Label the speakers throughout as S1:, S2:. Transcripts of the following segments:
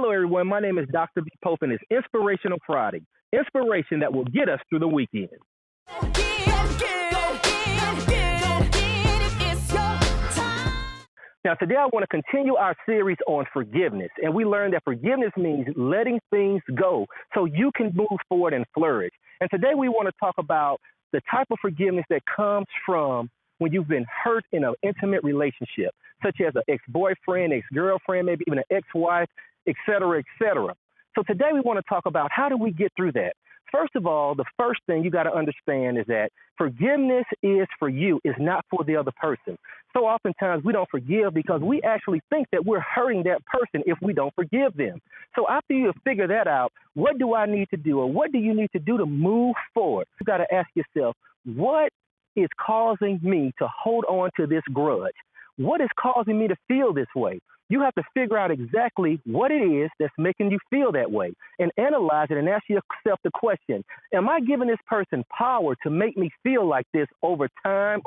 S1: Hello, everyone. My name is Dr. B. Pope, and it's Inspirational Friday. Inspiration that will get us through the weekend. Now, today I want to continue our series on forgiveness, and we learned that forgiveness means letting things go so you can move forward and flourish. And today we want to talk about the type of forgiveness that comes from when you've been hurt in an intimate relationship, such as an ex-boyfriend, ex-girlfriend, maybe even an ex-wife, et cetera, et cetera. So today we want to talk about how do we get through that. First of all, the first thing you got to understand is that forgiveness is for you, is not for the other person. So oftentimes we don't forgive because we actually think that we're hurting that person if we don't forgive them. So after you figure that out, what do I need to do, or what do you need to do to move forward? You got to ask yourself, what is causing me to hold on to this grudge? What is causing me to feel this way? You have to figure out exactly what it is that's making you feel that way and analyze it and ask yourself the question, am I giving this person power to make me feel like this over time?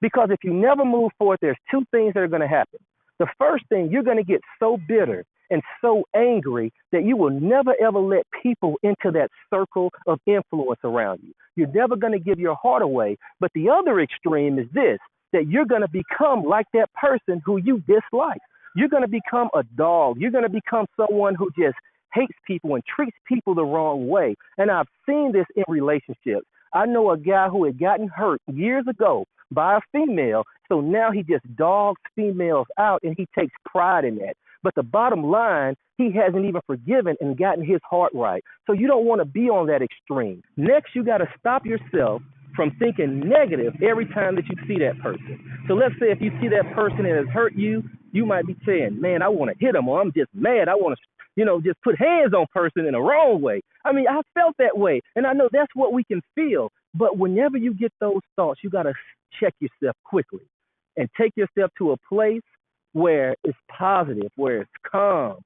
S1: Because if you never move forward, there's two things that are going to happen. The first thing, you're going to get so bitter and so angry that you will never, ever let people into that circle of influence around you. You're never going to give your heart away. But the other extreme is this, that you're going to become like that person who you dislike. You're going to become a dog. You're going to become someone who just hates people and treats people the wrong way. And I've seen this in relationships. I know a guy who had gotten hurt years ago by a female, so now he just dogs females out and he takes pride in that. But the bottom line, he hasn't even forgiven and gotten his heart right. So you don't want to be on that extreme. Next, you got to stop yourself from thinking negative every time that you see that person. So let's say if you see that person that has hurt you, you might be saying, man, I want to hit him, or I'm just mad. I want to, just put hands on person in the wrong way. I mean, I felt that way, and I know that's what we can feel. But whenever you get those thoughts, you got to check yourself quickly and take yourself to a place where it's positive, where it's calm.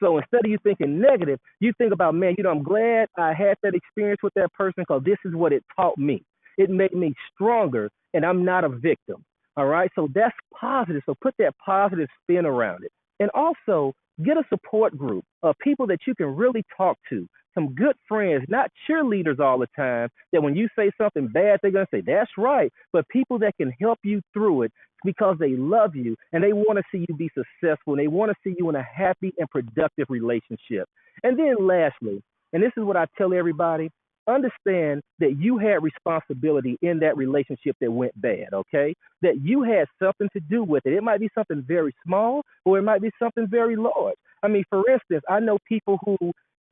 S1: So instead of you thinking negative, you think about, man, I'm glad I had that experience with that person because this is what it taught me. It made me stronger, and I'm not a victim. All right. So that's positive. So put that positive spin around it. And also get a support group of people that you can really talk to, some good friends, not cheerleaders all the time, that when you say something bad, they're going to say, that's right. But people that can help you through it because they love you and they want to see you be successful and they want to see you in a happy and productive relationship. And then lastly, and this is what I tell everybody, understand that you had responsibility in that relationship that went bad, okay? That you had something to do with it. It might be something very small or it might be something very large. I mean, for instance, I know people who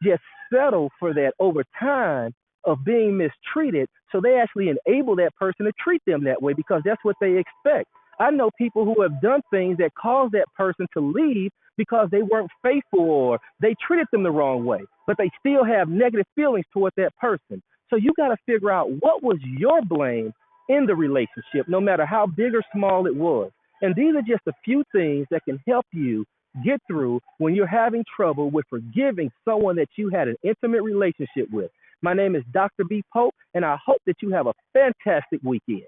S1: just settle for that over time of being mistreated, so they actually enable that person to treat them that way because that's what they expect. I know people who have done things that caused that person to leave because they weren't faithful or they treated them the wrong way, but they still have negative feelings toward that person. So you got to figure out what was your blame in the relationship, no matter how big or small it was. And these are just a few things that can help you get through when you're having trouble with forgiving someone that you had an intimate relationship with. My name is Dr. B. Pope, and I hope that you have a fantastic weekend.